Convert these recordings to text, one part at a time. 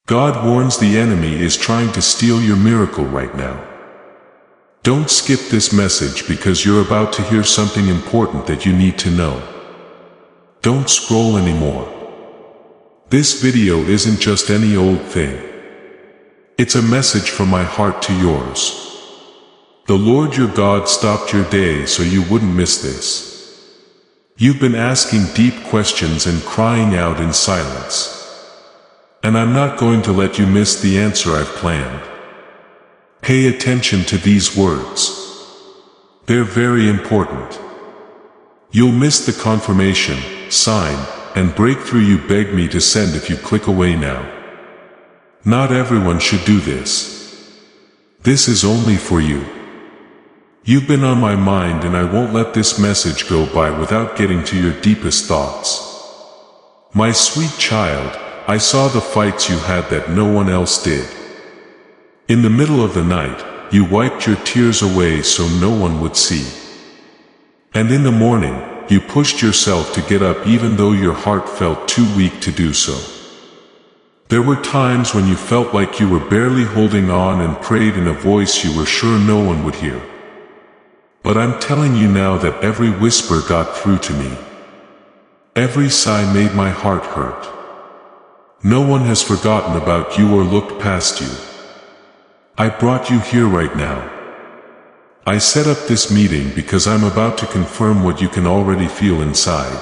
God warns the enemy is trying to steal your miracle right now. Don't skip this message because you're about to hear something important that you need to know. Don't scroll anymore. This video isn't just any old thing. It's a message from my heart to yours. The Lord your God stopped your day so you wouldn't miss this. You've been asking deep questions and crying out in silence. And I'm not going to let you miss the answer I've planned. Pay attention to these words. They're very important. You'll miss the confirmation, sign, and breakthrough you begged me to send if you click away now. Not everyone should do this. This is only for you. You've been on my mind and I won't let this message go by without getting to your deepest thoughts. My sweet child, I saw the fights you had that no one else did. In the middle of the night, you wiped your tears away so no one would see. And in the morning, you pushed yourself to get up even though your heart felt too weak to do so. There were times when you felt like you were barely holding on and prayed in a voice you were sure no one would hear. But I'm telling you now that every whisper got through to me. Every sigh made my heart hurt. No one has forgotten about you or looked past you. I brought you here right now. I set up this meeting because I'm about to confirm what you can already feel inside.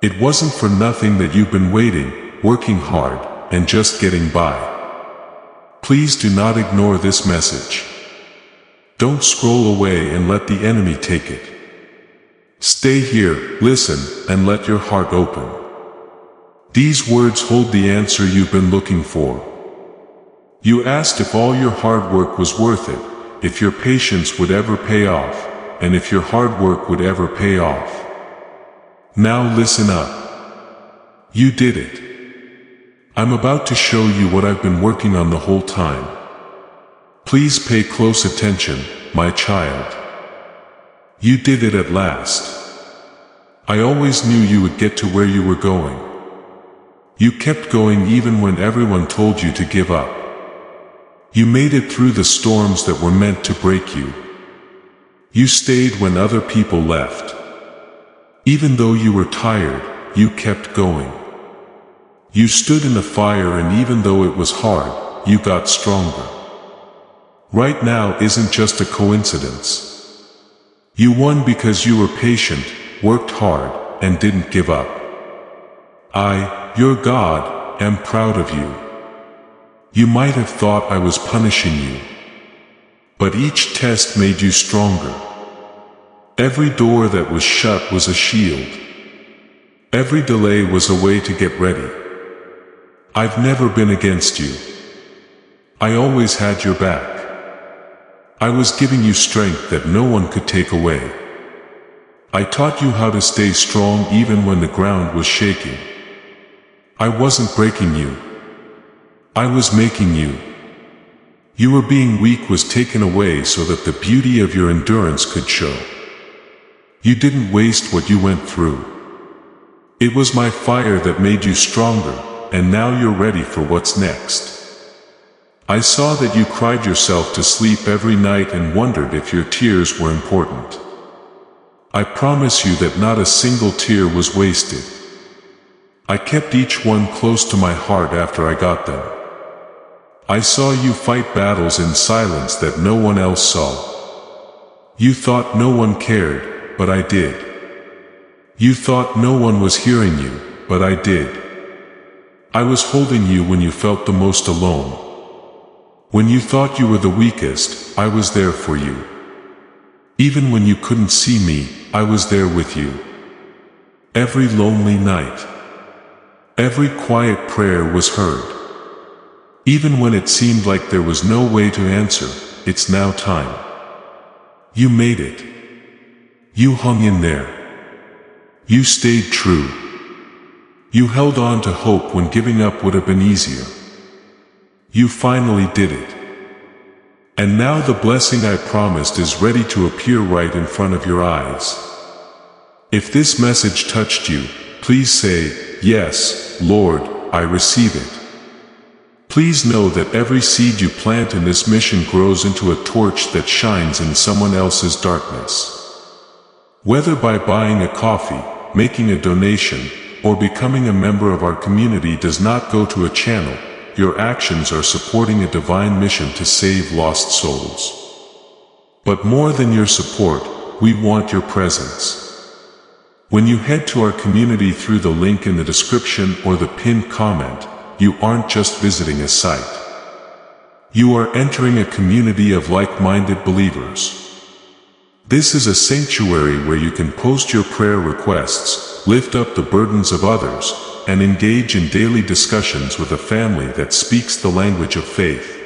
It wasn't for nothing that you've been waiting, working hard, and just getting by. Please do not ignore this message. Don't scroll away and let the enemy take it. Stay here, listen, and let your heart open. These words hold the answer you've been looking for. You asked if all your hard work was worth it, if your patience would ever pay off, and if your hard work would ever pay off. Now listen up. You did it. I'm about to show you what I've been working on the whole time. Please pay close attention, my child. You did it at last. I always knew you would get to where you were going. You kept going even when everyone told you to give up. You made it through the storms that were meant to break you. You stayed when other people left. Even though you were tired, you kept going. You stood in the fire and even though it was hard, you got stronger. Right now isn't just a coincidence. You won because you were patient, worked hard, and didn't give up. I, your God, am proud of you. You might have thought I was punishing you. But each test made you stronger. Every door that was shut was a shield. Every delay was a way to get ready. I've never been against you. I always had your back. I was giving you strength that no one could take away. I taught you how to stay strong even when the ground was shaking. I wasn't breaking you. I was making you. Your being weak was taken away so that the beauty of your endurance could show. You didn't waste what you went through. It was my fire that made you stronger, and now you're ready for what's next. I saw that you cried yourself to sleep every night and wondered if your tears were important. I promise you that not a single tear was wasted. I kept each one close to my heart after I got them. I saw you fight battles in silence that no one else saw. You thought no one cared, but I did. You thought no one was hearing you, but I did. I was holding you when you felt the most alone. When you thought you were the weakest, I was there for you. Even when you couldn't see me, I was there with you. Every lonely night. Every quiet prayer was heard. Even when it seemed like there was no way to answer, it's now time. You made it. You hung in there. You stayed true. You held on to hope when giving up would have been easier. You finally did it. And now the blessing I promised is ready to appear right in front of your eyes. If this message touched you, please say, "Yes, Lord, I receive it." Please know that every seed you plant in this mission grows into a torch that shines in someone else's darkness. Whether by buying a coffee, making a donation, or becoming a member of our community does not go to a channel, your actions are supporting a divine mission to save lost souls. But more than your support, we want your presence. When you head to our community through the link in the description or the pinned comment, you aren't just visiting a site. You are entering a community of like-minded believers. This is a sanctuary where you can post your prayer requests, lift up the burdens of others, and engage in daily discussions with a family that speaks the language of faith.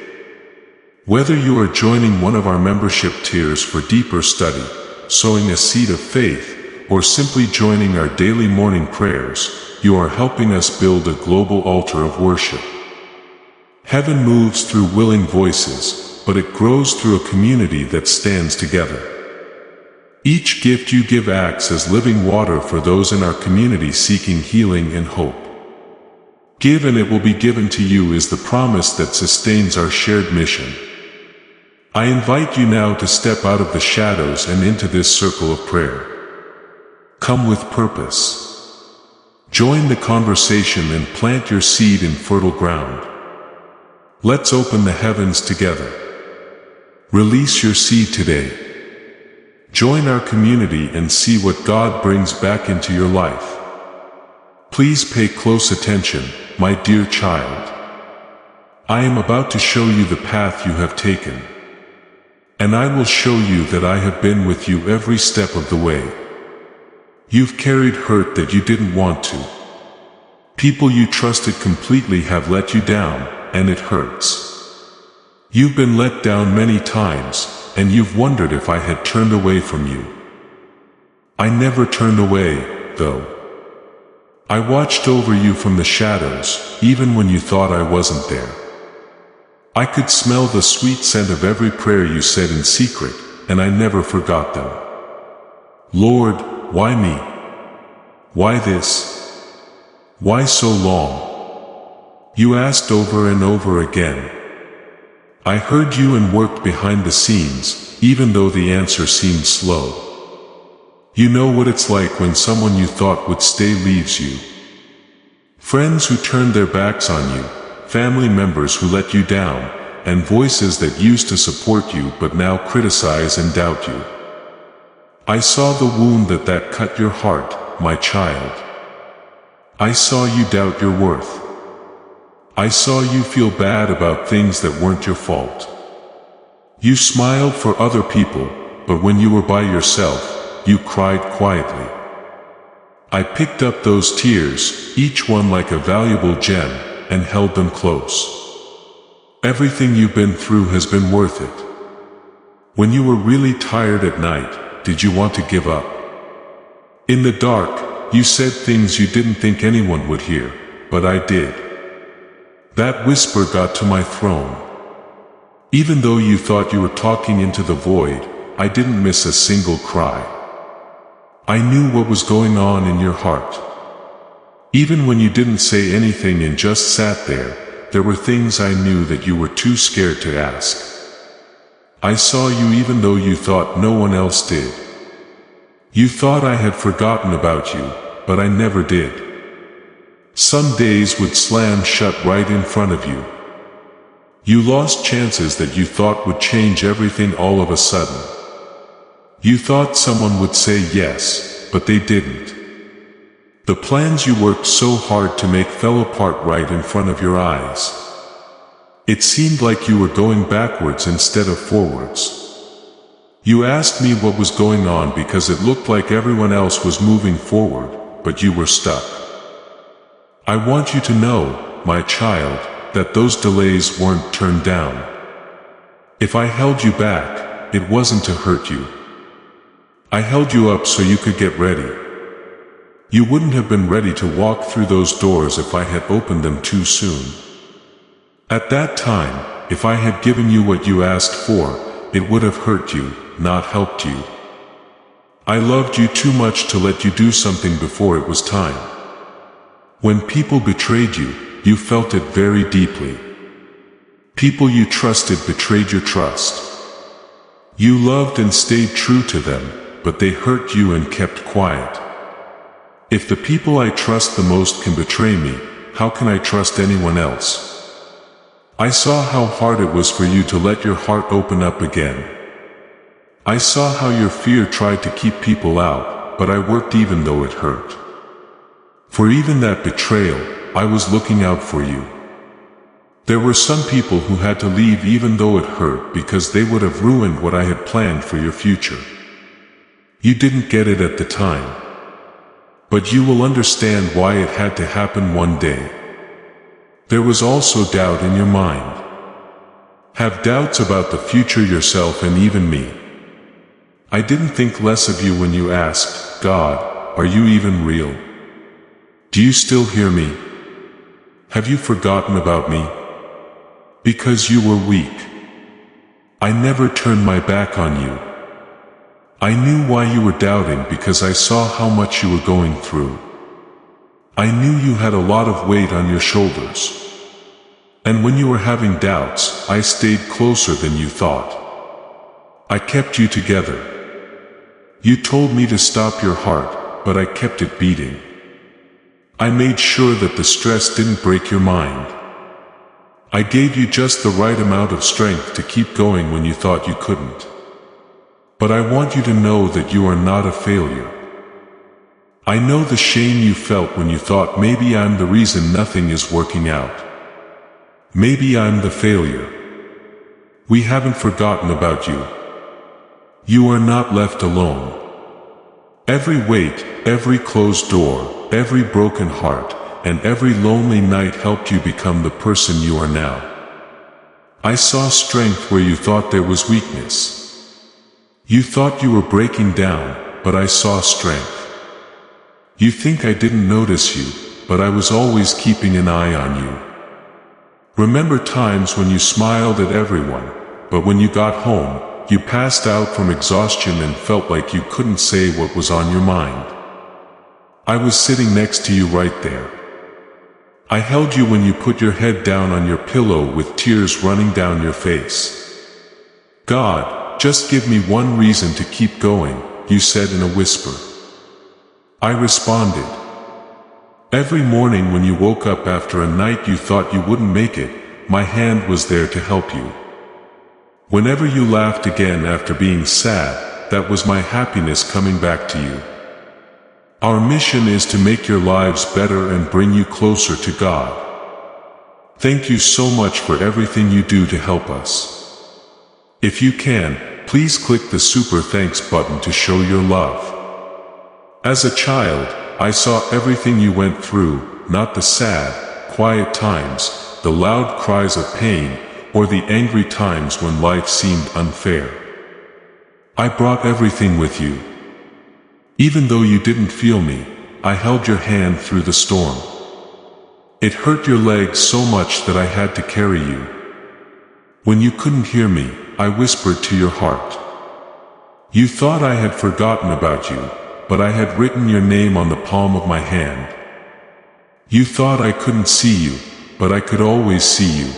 Whether you are joining one of our membership tiers for deeper study, sowing a seed of faith, or simply joining our daily morning prayers, you are helping us build a global altar of worship. Heaven moves through willing voices, but it grows through a community that stands together. Each gift you give acts as living water for those in our community seeking healing and hope. Give and it will be given to you is the promise that sustains our shared mission. I invite you now to step out of the shadows and into this circle of prayer. Come with purpose. Join the conversation and plant your seed in fertile ground. Let's open the heavens together. Release your seed today. Join our community and see what God brings back into your life. Please pay close attention, my dear child. I am about to show you the path you have taken. And I will show you that I have been with you every step of the way. You've carried hurt that you didn't want to. People you trusted completely have let you down, and it hurts. You've been let down many times, and you've wondered if I had turned away from you. I never turned away, though. I watched over you from the shadows, even when you thought I wasn't there. I could smell the sweet scent of every prayer you said in secret, and I never forgot them. Lord, why me? Why this? Why so long? You asked over and over again. I heard you and worked behind the scenes, even though the answer seemed slow. You know what it's like when someone you thought would stay leaves you. Friends who turned their backs on you, family members who let you down, and voices that used to support you but now criticize and doubt you. I saw the wound that cut your heart, my child. I saw you doubt your worth. I saw you feel bad about things that weren't your fault. You smiled for other people, but when you were by yourself, you cried quietly. I picked up those tears, each one like a valuable gem, and held them close. Everything you've been through has been worth it. When you were really tired at night, did you want to give up? In the dark, you said things you didn't think anyone would hear, but I did. That whisper got to my throne. Even though you thought you were talking into the void, I didn't miss a single cry. I knew what was going on in your heart. Even when you didn't say anything and just sat there, there were things I knew that you were too scared to ask. I saw you even though you thought no one else did. You thought I had forgotten about you, but I never did. Some days would slam shut right in front of you. You lost chances that you thought would change everything all of a sudden. You thought someone would say yes, but they didn't. The plans you worked so hard to make fell apart right in front of your eyes. It seemed like you were going backwards instead of forwards. You asked me what was going on because it looked like everyone else was moving forward, but you were stuck. I want you to know, my child, that those delays weren't turned down. If I held you back, it wasn't to hurt you. I held you up so you could get ready. You wouldn't have been ready to walk through those doors if I had opened them too soon. At that time, if I had given you what you asked for, it would have hurt you, not helped you. I loved you too much to let you do something before it was time. When people betrayed you, you felt it very deeply. People you trusted betrayed your trust. You loved and stayed true to them, but they hurt you and kept quiet. If the people I trust the most can betray me, how can I trust anyone else? I saw how hard it was for you to let your heart open up again. I saw how your fear tried to keep people out, but I worked even though it hurt. For even that betrayal, I was looking out for you. There were some people who had to leave even though it hurt because they would have ruined what I had planned for your future. You didn't get it at the time. But you will understand why it had to happen one day. There was also doubt in your mind. Have doubts about the future yourself and even me. I didn't think less of you when you asked, God, are you even real? Do you still hear me? Have you forgotten about me? Because you were weak. I never turned my back on you. I knew why you were doubting because I saw how much you were going through. I knew you had a lot of weight on your shoulders. And when you were having doubts, I stayed closer than you thought. I kept you together. You told me to stop your heart, but I kept it beating. I made sure that the stress didn't break your mind. I gave you just the right amount of strength to keep going when you thought you couldn't. But I want you to know that you are not a failure. I know the shame you felt when you thought maybe I'm the reason nothing is working out. Maybe I'm the failure. We haven't forgotten about you. You are not left alone. Every weight, every closed door, every broken heart, and every lonely night helped you become the person you are now. I saw strength where you thought there was weakness. You thought you were breaking down, but I saw strength. You think I didn't notice you, but I was always keeping an eye on you. Remember times when you smiled at everyone, but when you got home, you passed out from exhaustion and felt like you couldn't say what was on your mind. I was sitting next to you right there. I held you when you put your head down on your pillow with tears running down your face. God, just give me one reason to keep going, you said in a whisper. I responded. Every morning when you woke up after a night you thought you wouldn't make it, my hand was there to help you. Whenever you laughed again after being sad, that was my happiness coming back to you. Our mission is to make your lives better and bring you closer to God. Thank you so much for everything you do to help us. If you can, please click the super thanks button to show your love. As a child, I saw everything you went through, not the sad, quiet times, the loud cries of pain, or the angry times when life seemed unfair. I brought everything with you. Even though you didn't feel me, I held your hand through the storm. It hurt your legs so much that I had to carry you. When you couldn't hear me, I whispered to your heart. You thought I had forgotten about you, but I had written your name on the palm of my hand. You thought I couldn't see you, but I could always see you.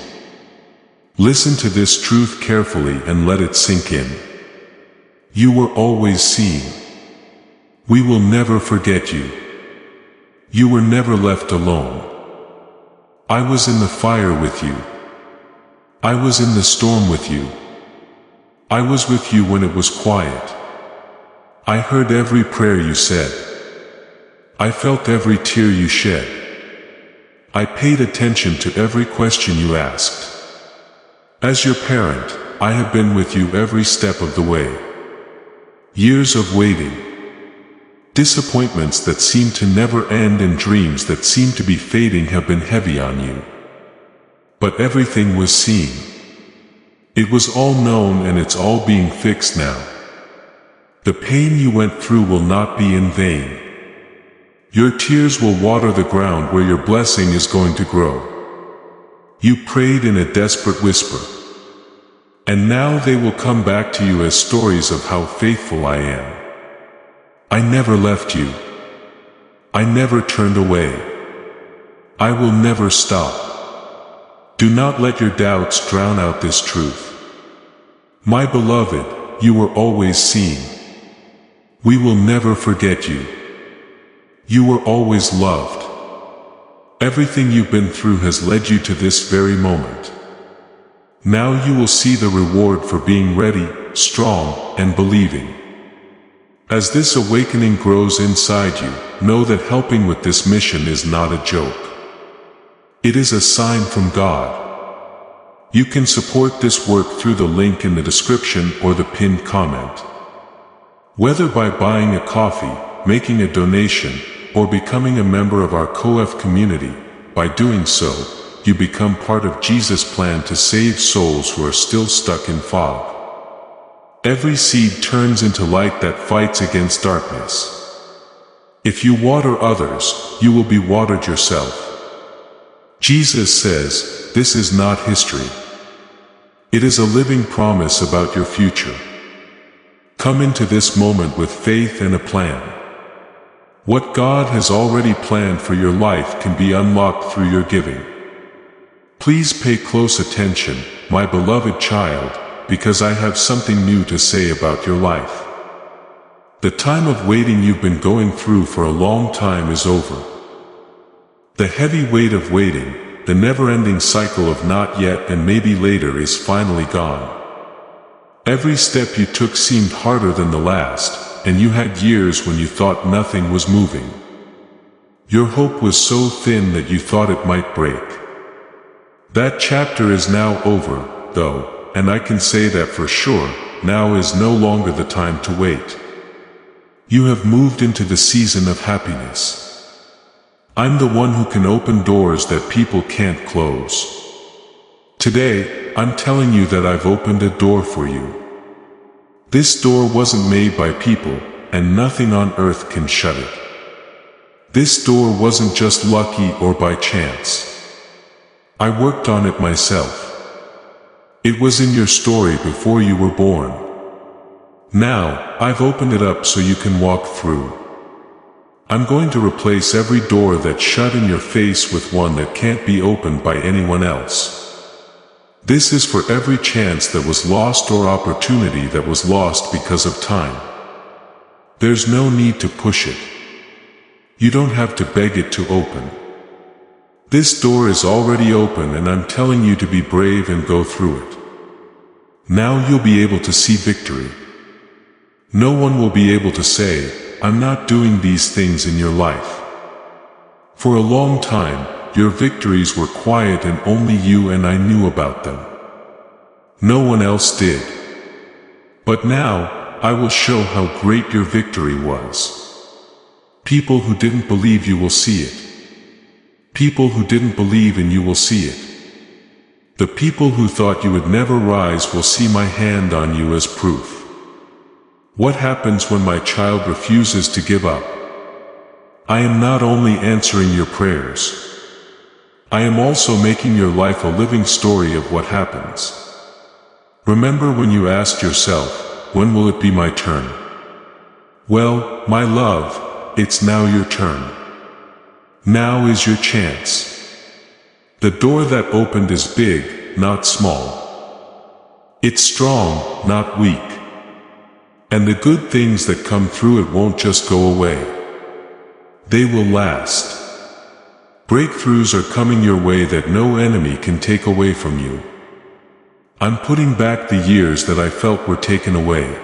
Listen to this truth carefully and let it sink in. You were always seen. We will never forget you. You were never left alone. I was in the fire with you. I was in the storm with you. I was with you when it was quiet. I heard every prayer you said. I felt every tear you shed. I paid attention to every question you asked. As your parent, I have been with you every step of the way. Years of waiting. Disappointments that seem to never end and dreams that seem to be fading have been heavy on you. But everything was seen. It was all known and it's all being fixed now. The pain you went through will not be in vain. Your tears will water the ground where your blessing is going to grow. You prayed in a desperate whisper. And now they will come back to you as stories of how faithful I am. I never left you. I never turned away. I will never stop. Do not let your doubts drown out this truth. My beloved, you were always seen. We will never forget you. You were always loved. Everything you've been through has led you to this very moment. Now you will see the reward for being ready, strong, and believing. As this awakening grows inside you, know that helping with this mission is not a joke. It is a sign from God. You can support this work through the link in the description or the pinned comment. Whether by buying a coffee, making a donation, or becoming a member of our COF community, by doing so, you become part of Jesus' plan to save souls who are still stuck in fog. Every seed turns into light that fights against darkness. If you water others, you will be watered yourself. Jesus says, this is not history. It is a living promise about your future. Come into this moment with faith and a plan. What God has already planned for your life can be unlocked through your giving. Please pay close attention, my beloved child, because I have something new to say about your life. The time of waiting you've been going through for a long time is over. The heavy weight of waiting, the never-ending cycle of not yet and maybe later is finally gone. Every step you took seemed harder than the last, and you had years when you thought nothing was moving. Your hope was so thin that you thought it might break. That chapter is now over, though, and I can say that for sure, now is no longer the time to wait. You have moved into the season of happiness. I'm the one who can open doors that people can't close. Today, I'm telling you that I've opened a door for you. This door wasn't made by people, and nothing on earth can shut it. This door wasn't just lucky or by chance. I worked on it myself. It was in your story before you were born. Now, I've opened it up so you can walk through. I'm going to replace every door that's shut in your face with one that can't be opened by anyone else. This is for every chance that was lost or opportunity that was lost because of time. There's no need to push it. You don't have to beg it to open. This door is already open and I'm telling you to be brave and go through it. Now you'll be able to see victory. No one will be able to say, I'm not doing these things in your life. For a long time, your victories were quiet and only you and I knew about them. No one else did. But now, I will show how great your victory was. People who didn't believe you will see it. People who didn't believe in you will see it. The people who thought you would never rise will see my hand on you as proof. What happens when my child refuses to give up? I am not only answering your prayers. I am also making your life a living story of what happens. Remember when you asked yourself, when will it be my turn? Well, my love, it's now your turn. Now is your chance. The door that opened is big, not small. It's strong, not weak. And the good things that come through it won't just go away. They will last. Breakthroughs are coming your way that no enemy can take away from you. I'm putting back the years that I felt were taken away.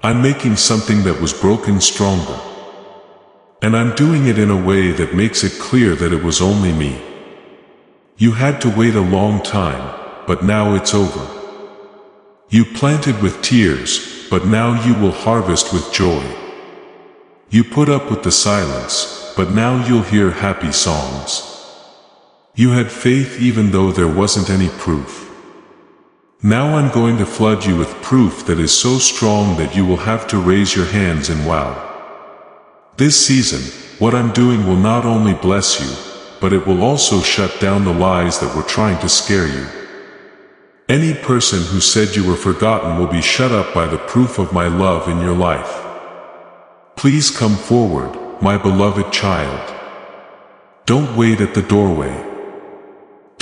I'm making something that was broken stronger. And I'm doing it in a way that makes it clear that it was only me. You had to wait a long time, but now it's over. You planted with tears, but now you will harvest with joy. You put up with the silence, but now you'll hear happy songs. You had faith even though there wasn't any proof. Now I'm going to flood you with proof that is so strong that you will have to raise your hands in wow. This season, what I'm doing will not only bless you, but it will also shut down the lies that were trying to scare you. Any person who said you were forgotten will be shut up by the proof of my love in your life. Please come forward, my beloved child. Don't wait at the doorway.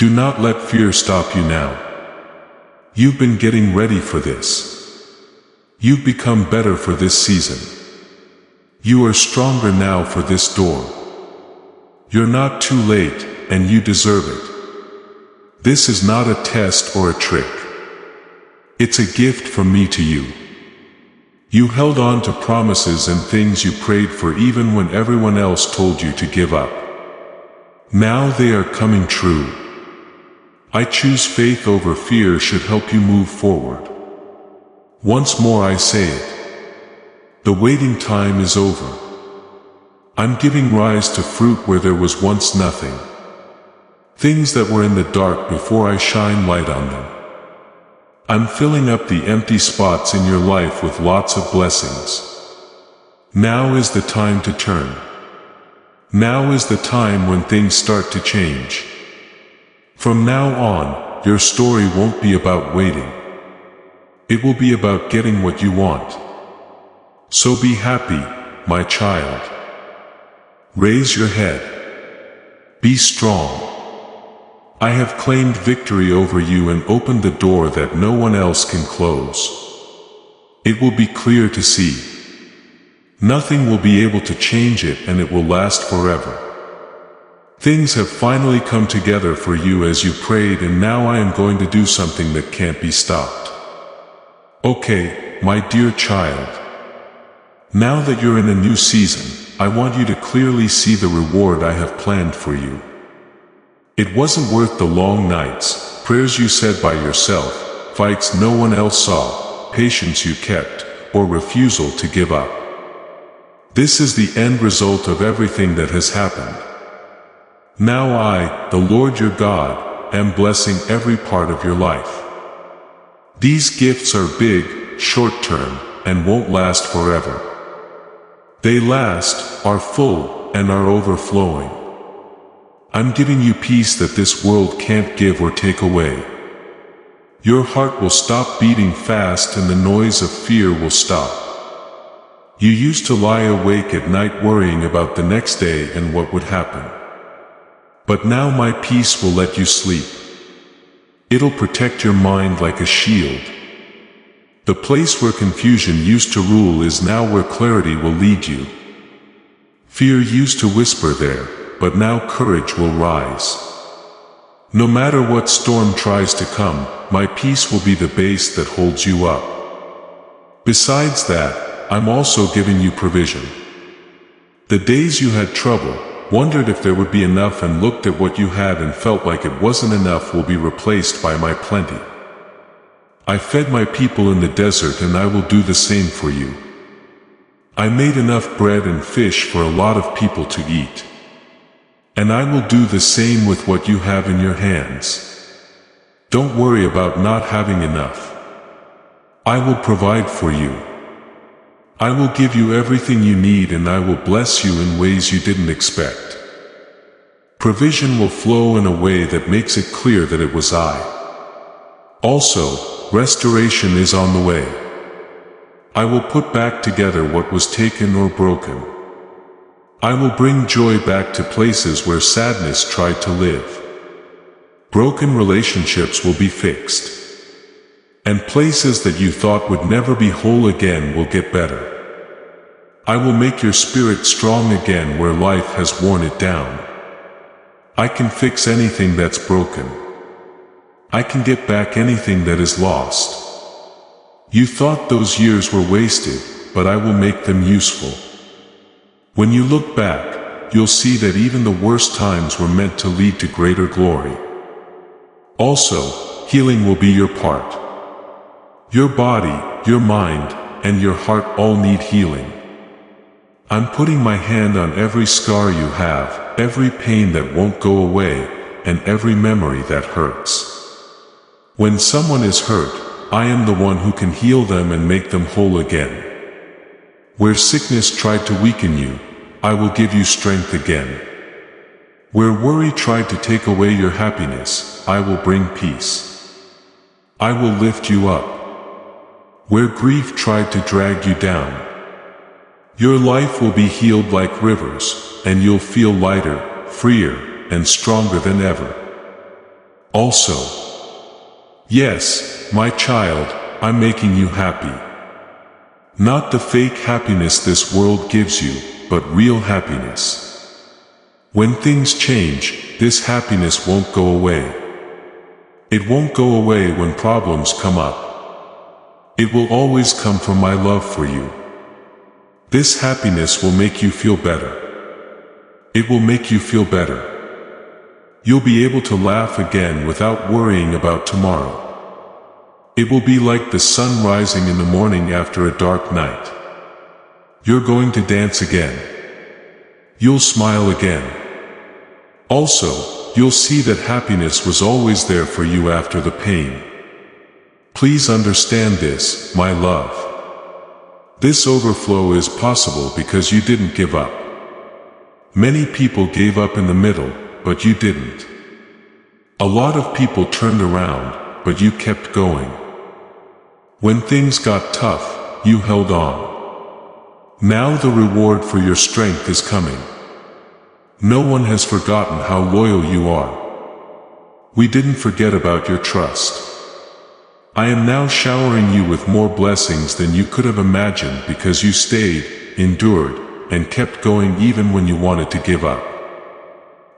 Do not let fear stop you now. You've been getting ready for this. You've become better for this season. You are stronger now for this door. You're not too late, and you deserve it. This is not a test or a trick. It's a gift from me to you. You held on to promises and things you prayed for even when everyone else told you to give up. Now they are coming true. I choose faith over fear should help you move forward. Once more I say it. The waiting time is over. I'm giving rise to fruit where there was once nothing. Things that were in the dark before I shine light on them. I'm filling up the empty spots in your life with lots of blessings. Now is the time to turn. Now is the time when things start to change. From now on, your story won't be about waiting. It will be about getting what you want. So be happy, my child. Raise your head. Be strong. I have claimed victory over you and opened the door that no one else can close. It will be clear to see. Nothing will be able to change it, and it will last forever. Things have finally come together for you as you prayed, and now I am going to do something that can't be stopped. Okay, my dear child. Now that you're in a new season, I want you to clearly see the reward I have planned for you. It wasn't worth the long nights, prayers you said by yourself, fights no one else saw, patience you kept, or refusal to give up. This is the end result of everything that has happened. Now I, the Lord your God, am blessing every part of your life. These gifts are big, short-term, and won't last forever. They last, are full, and are overflowing. I'm giving you peace that this world can't give or take away. Your heart will stop beating fast and the noise of fear will stop. You used to lie awake at night worrying about the next day and what would happen. But now my peace will let you sleep. It'll protect your mind like a shield. The place where confusion used to rule is now where clarity will lead you. Fear used to whisper there, but now courage will rise. No matter what storm tries to come, my peace will be the base that holds you up. Besides that, I'm also giving you provision. The days you had trouble, wondered if there would be enough and looked at what you had and felt like it wasn't enough will be replaced by my plenty. I fed my people in the desert and I will do the same for you. I made enough bread and fish for a lot of people to eat. And I will do the same with what you have in your hands. Don't worry about not having enough. I will provide for you. I will give you everything you need and I will bless you in ways you didn't expect. Provision will flow in a way that makes it clear that it was I. Also, restoration is on the way. I will put back together what was taken or broken. I will bring joy back to places where sadness tried to live. Broken relationships will be fixed. And places that you thought would never be whole again will get better. I will make your spirit strong again where life has worn it down. I can fix anything that's broken. I can get back anything that is lost. You thought those years were wasted, but I will make them useful. When you look back, you'll see that even the worst times were meant to lead to greater glory. Also, healing will be your part. Your body, your mind, and your heart all need healing. I'm putting my hand on every scar you have, every pain that won't go away, and every memory that hurts. When someone is hurt, I am the one who can heal them and make them whole again. Where sickness tried to weaken you, I will give you strength again. Where worry tried to take away your happiness, I will bring peace. I will lift you up. Where grief tried to drag you down, your life will be healed like rivers, and you'll feel lighter, freer, and stronger than ever. Also, yes, my child, I'm making you happy. Not the fake happiness this world gives you, but real happiness. When things change, this happiness won't go away. It won't go away when problems come up. It will always come from my love for you. This happiness will make you feel better. It will make you feel better. You'll be able to laugh again without worrying about tomorrow. It will be like the sun rising in the morning after a dark night. You're going to dance again. You'll smile again. Also, you'll see that happiness was always there for you after the pain. Please understand this, my love. This overflow is possible because you didn't give up. Many people gave up in the middle, but you didn't. A lot of people turned around, but you kept going. When things got tough, you held on. Now the reward for your strength is coming. No one has forgotten how loyal you are. We didn't forget about your trust. I am now showering you with more blessings than you could have imagined because you stayed, endured, and kept going even when you wanted to give up.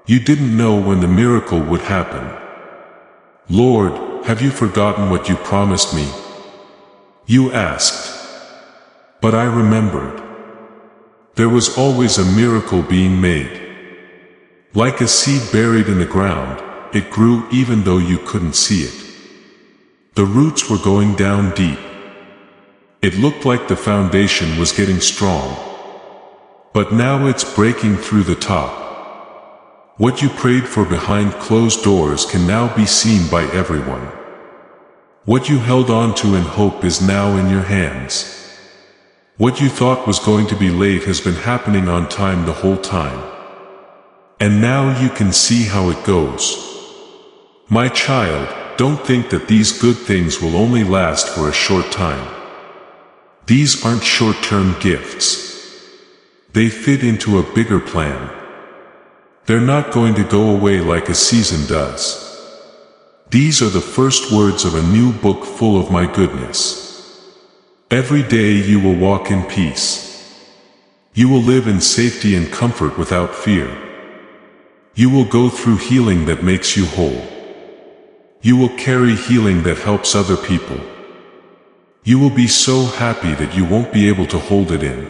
You didn't know when the miracle would happen. Lord, have you forgotten what you promised me? You asked. But I remembered. There was always a miracle being made. Like a seed buried in the ground, it grew even though you couldn't see it. The roots were going down deep. It looked like the foundation was getting strong. But now it's breaking through the top. What you prayed for behind closed doors can now be seen by everyone. What you held on to in hope is now in your hands. What you thought was going to be late has been happening on time the whole time. And now you can see how it goes. My child, don't think that these good things will only last for a short time. These aren't short-term gifts. They fit into a bigger plan. They're not going to go away like a season does. These are the first words of a new book full of my goodness. Every day you will walk in peace. You will live in safety and comfort without fear. You will go through healing that makes you whole. You will carry healing that helps other people. You will be so happy that you won't be able to hold it in.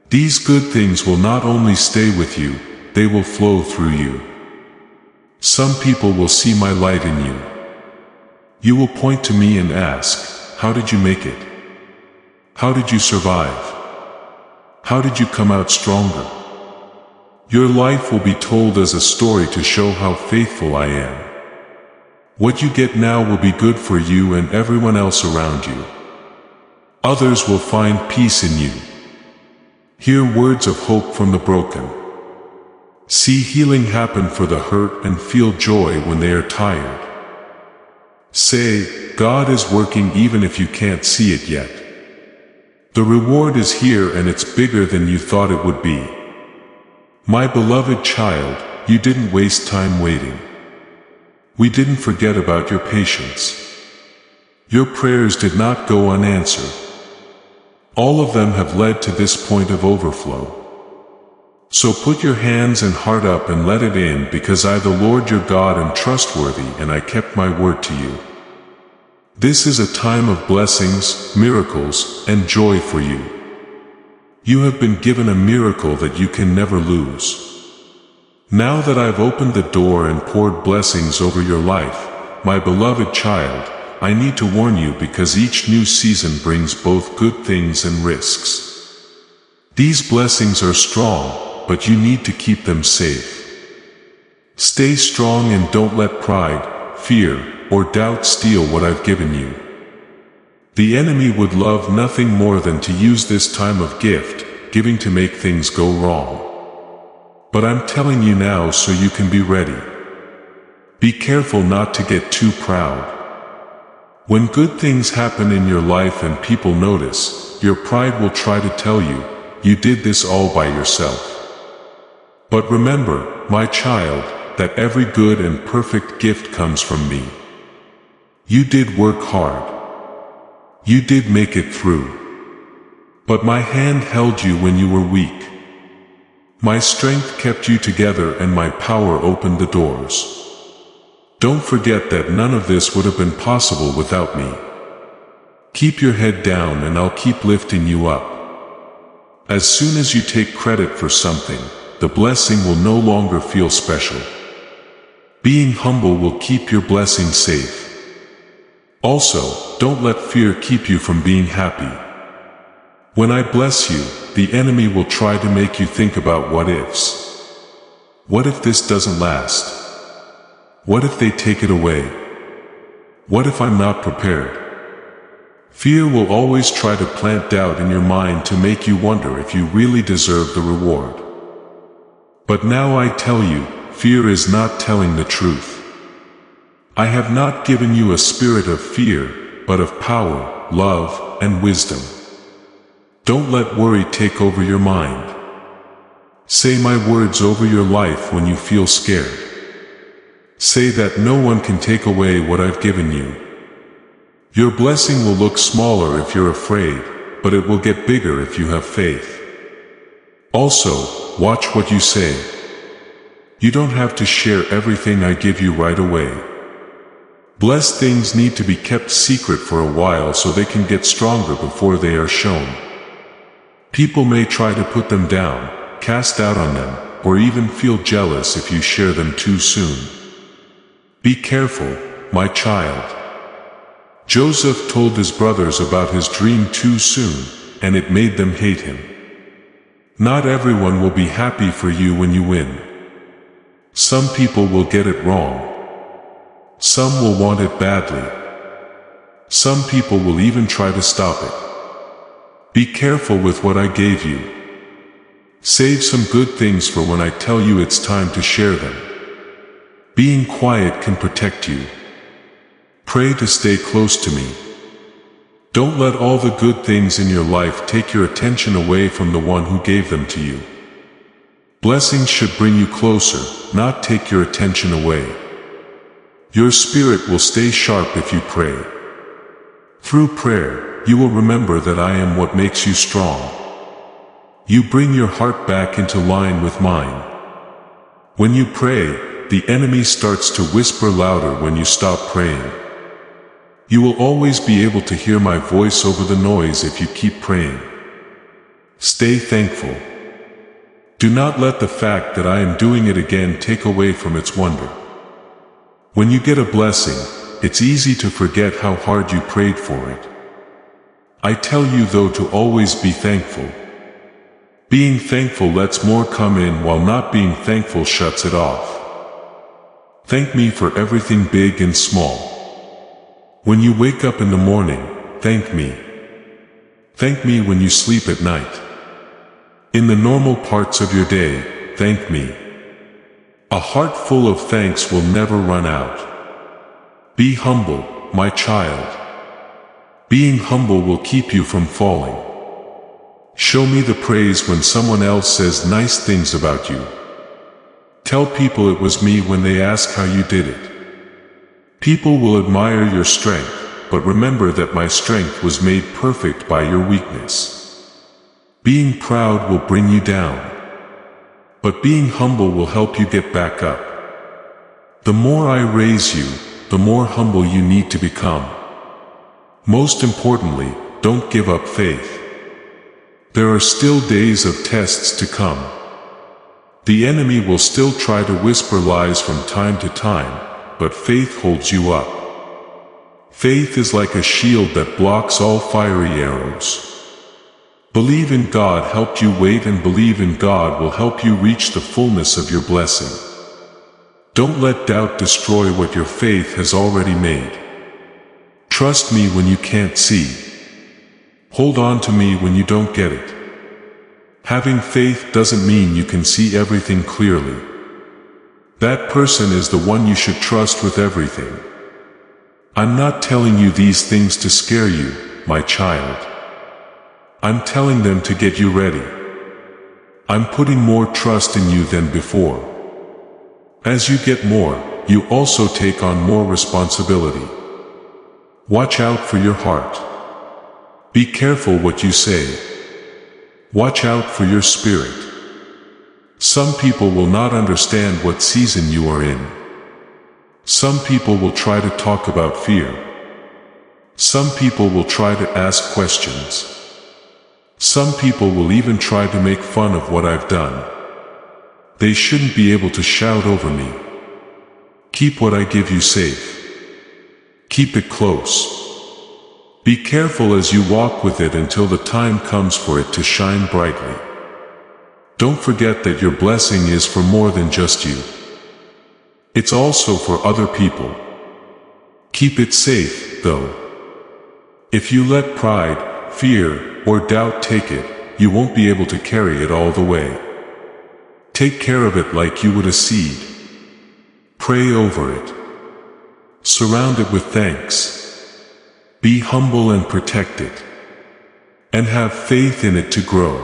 These good things will not only stay with you, they will flow through you. Some people will see my light in you. You will point to me and ask, how did you make it? How did you survive? How did you come out stronger? Your life will be told as a story to show how faithful I am. What you get now will be good for you and everyone else around you. Others will find peace in you. Hear words of hope from the broken. See healing happen for the hurt and feel joy when they are tired. Say, God is working even if you can't see it yet. The reward is here and it's bigger than you thought it would be. My beloved child, you didn't waste time waiting. We didn't forget about your patience. Your prayers did not go unanswered. All of them have led to this point of overflow. So put your hands and heart up and let it in, because I, the Lord your God, am trustworthy and I kept my word to you. This is a time of blessings, miracles, and joy for you. You have been given a miracle that you can never lose. Now that I've opened the door and poured blessings over your life, my beloved child, I need to warn you because each new season brings both good things and risks. These blessings are strong, but you need to keep them safe. Stay strong and don't let pride, fear, or doubt steal what I've given you. The enemy would love nothing more than to use this time of giving to make things go wrong. But I'm telling you now so you can be ready. Be careful not to get too proud. When good things happen in your life and people notice, your pride will try to tell you, you did this all by yourself. But remember, my child, that every good and perfect gift comes from me. You did work hard. You did make it through. But my hand held you when you were weak. My strength kept you together and my power opened the doors. Don't forget that none of this would have been possible without me. Keep your head down and I'll keep lifting you up. As soon as you take credit for something, the blessing will no longer feel special. Being humble will keep your blessing safe. Also, don't let fear keep you from being happy. When I bless you, the enemy will try to make you think about what ifs. What if this doesn't last? What if they take it away? What if I'm not prepared? Fear will always try to plant doubt in your mind to make you wonder if you really deserve the reward. But now I tell you, fear is not telling the truth. I have not given you a spirit of fear, but of power, love, and wisdom. Don't let worry take over your mind. Say my words over your life when you feel scared. Say that no one can take away what I've given you. Your blessing will look smaller if you're afraid, but it will get bigger if you have faith. Also, watch what you say. You don't have to share everything I give you right away. Blessed things need to be kept secret for a while so they can get stronger before they are shown. People may try to put them down, cast out on them, or even feel jealous if you share them too soon. Be careful, my child. Joseph told his brothers about his dream too soon, and it made them hate him. Not everyone will be happy for you when you win. Some people will get it wrong. Some will want it badly. Some people will even try to stop it. Be careful with what I gave you. Save some good things for when I tell you it's time to share them. Being quiet can protect you. Pray to stay close to me. Don't let all the good things in your life take your attention away from the one who gave them to you. Blessings should bring you closer, not take your attention away. Your spirit will stay sharp if you pray. Through prayer, you will remember that I am what makes you strong. You bring your heart back into line with mine. When you pray, the enemy starts to whisper louder when you stop praying. You will always be able to hear my voice over the noise if you keep praying. Stay thankful. Do not let the fact that I am doing it again take away from its wonder. When you get a blessing, it's easy to forget how hard you prayed for it. I tell you though to always be thankful. Being thankful lets more come in, while not being thankful shuts it off. Thank me for everything big and small. When you wake up in the morning, thank me. Thank me when you sleep at night. In the normal parts of your day, thank me. A heart full of thanks will never run out. Be humble, my child. Being humble will keep you from falling. Show me the praise when someone else says nice things about you. Tell people it was me when they ask how you did it. People will admire your strength, but remember that my strength was made perfect by your weakness. Being proud will bring you down, but being humble will help you get back up. The more I raise you, the more humble you need to become. Most importantly, don't give up faith. There are still days of tests to come. The enemy will still try to whisper lies from time to time, but faith holds you up. Faith is like a shield that blocks all fiery arrows. Believe in God helped you wait, and believe in God will help you reach the fullness of your blessing. Don't let doubt destroy what your faith has already made. Trust me when you can't see. Hold on to me when you don't get it. Having faith doesn't mean you can see everything clearly. That person is the one you should trust with everything. I'm not telling you these things to scare you, my child. I'm telling them to get you ready. I'm putting more trust in you than before. As you get more, you also take on more responsibility. Watch out for your heart. Be careful what you say. Watch out for your spirit. Some people will not understand what season you are in. Some people will try to talk about fear. Some people will try to ask questions. Some people will even try to make fun of what I've done. They shouldn't be able to shout over me. Keep what I give you safe. Keep it close. Be careful as you walk with it until the time comes for it to shine brightly. Don't forget that your blessing is for more than just you. It's also for other people. Keep it safe, though. If you let pride, fear, or doubt take it, you won't be able to carry it all the way. Take care of it like you would a seed. Pray over it. Surround it with thanks. Be humble and protect it. And have faith in it to grow.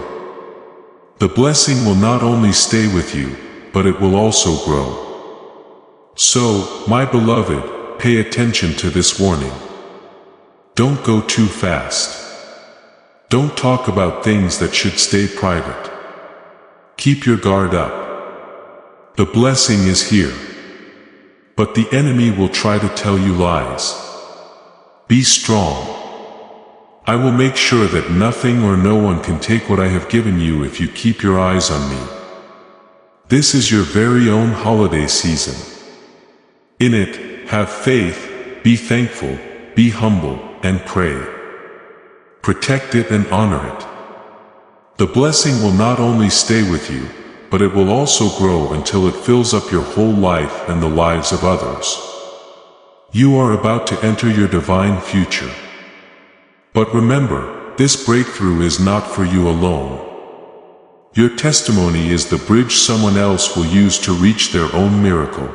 The blessing will not only stay with you, but it will also grow. So, my beloved, pay attention to this warning. Don't go too fast. Don't talk about things that should stay private. Keep your guard up. The blessing is here. But the enemy will try to tell you lies. Be strong. I will make sure that nothing or no one can take what I have given you if you keep your eyes on me. This is your very own holiday season. In it, have faith, be thankful, be humble, and pray. Protect it and honor it. The blessing will not only stay with you, but it will also grow until it fills up your whole life and the lives of others. You are about to enter your divine future. But remember, this breakthrough is not for you alone. Your testimony is the bridge someone else will use to reach their own miracle.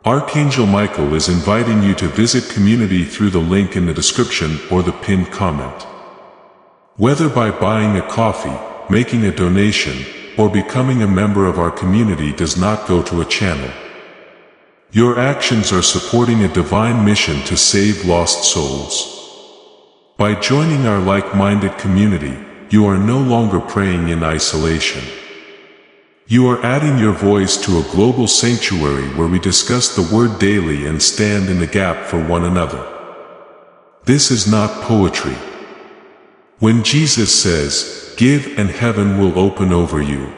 Archangel Michael is inviting you to visit community through the link in the description or the pinned comment. Whether by buying a coffee, making a donation, or becoming a member of our community does not go to a channel. Your actions are supporting a divine mission to save lost souls. By joining our like-minded community, you are no longer praying in isolation. You are adding your voice to a global sanctuary where we discuss the Word daily and stand in the gap for one another. This is not poetry. When Jesus says, "Give and heaven will open over you."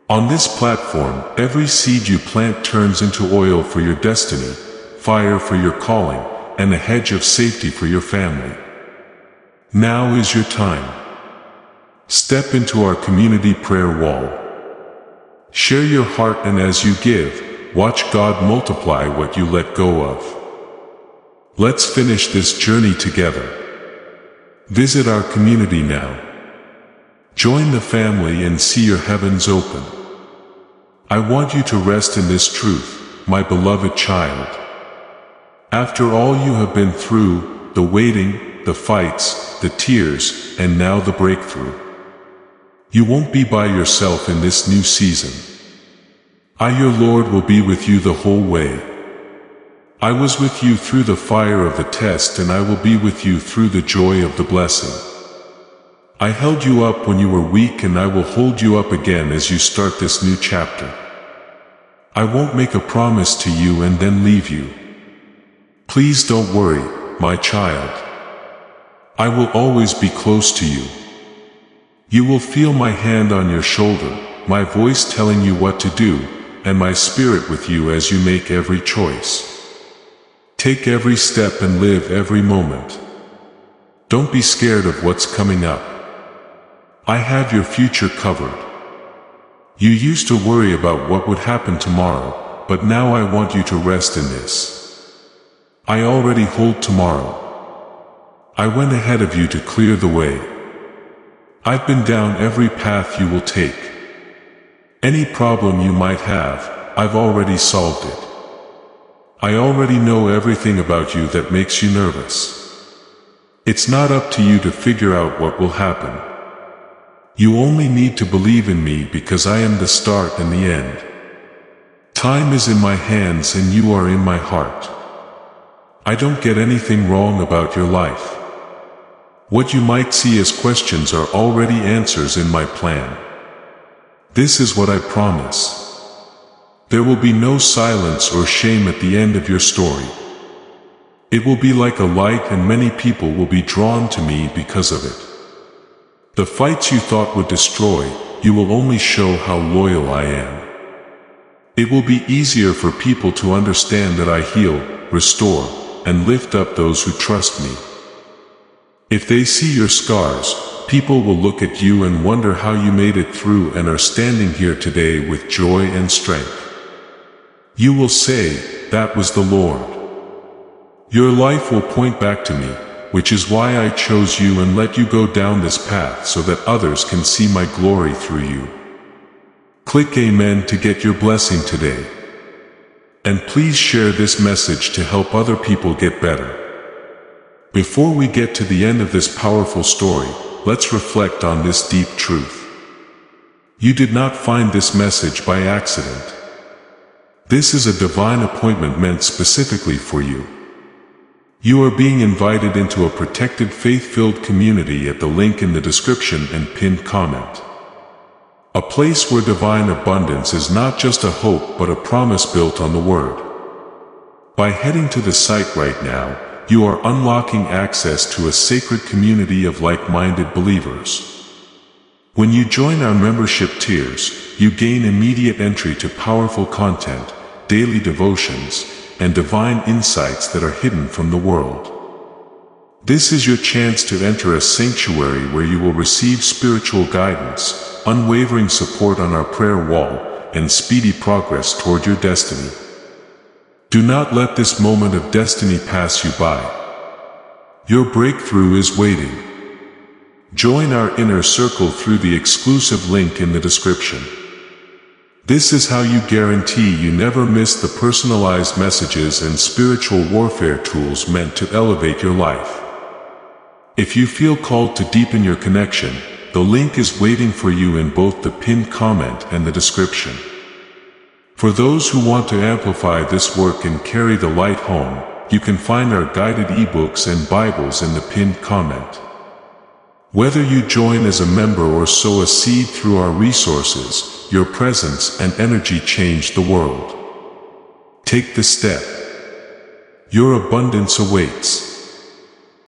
On this platform, every seed you plant turns into oil for your destiny, fire for your calling, and a hedge of safety for your family. Now is your time. Step into our community prayer wall. Share your heart, and as you give, watch God multiply what you let go of. Let's finish this journey together. Visit our community now. Join the family and see your heavens open. I want you to rest in this truth, my beloved child. After all you have been through, the waiting, the fights, the tears, and now the breakthrough. You won't be by yourself in this new season. I, your Lord, will be with you the whole way. I was with you through the fire of the test, and I will be with you through the joy of the blessing. I held you up when you were weak, and I will hold you up again as you start this new chapter. I won't make a promise to you and then leave you. Please don't worry, my child. I will always be close to you. You will feel my hand on your shoulder, my voice telling you what to do, and my spirit with you as you make every choice. Take every step and live every moment. Don't be scared of what's coming up. I have your future covered. You used to worry about what would happen tomorrow, but now I want you to rest in this. I already hold tomorrow. I went ahead of you to clear the way. I've been down every path you will take. Any problem you might have, I've already solved it. I already know everything about you that makes you nervous. It's not up to you to figure out what will happen. You only need to believe in me because I am the start and the end. Time is in my hands and you are in my heart. I don't get anything wrong about your life. What you might see as questions are already answers in my plan. This is what I promise. There will be no silence or shame at the end of your story. It will be like a light and many people will be drawn to me because of it. The fights you thought would destroy, you will only show how loyal I am. It will be easier for people to understand that I heal, restore, and lift up those who trust me. If they see your scars, people will look at you and wonder how you made it through and are standing here today with joy and strength. You will say, "That was the Lord." Your life will point back to me, which is why I chose you and let you go down this path so that others can see my glory through you. Click Amen to get your blessing today. And please share this message to help other people get better. Before we get to the end of this powerful story, let's reflect on this deep truth. You did not find this message by accident. This is a divine appointment meant specifically for you. You are being invited into a protected faith-filled community at the link in the description and pinned comment. A place where divine abundance is not just a hope but a promise built on the Word. By heading to the site right now, you are unlocking access to a sacred community of like-minded believers. When you join our membership tiers, you gain immediate entry to powerful content, daily devotions, and divine insights that are hidden from the world. This is your chance to enter a sanctuary where you will receive spiritual guidance, unwavering support on our prayer wall, and speedy progress toward your destiny. Do not let this moment of destiny pass you by. Your breakthrough is waiting. Join our inner circle through the exclusive link in the description. This is how you guarantee you never miss the personalized messages and spiritual warfare tools meant to elevate your life. If you feel called to deepen your connection, the link is waiting for you in both the pinned comment and the description. For those who want to amplify this work and carry the light home, you can find our guided ebooks and Bibles in the pinned comment. Whether you join as a member or sow a seed through our resources, your presence and energy change the world. Take the step. Your abundance awaits.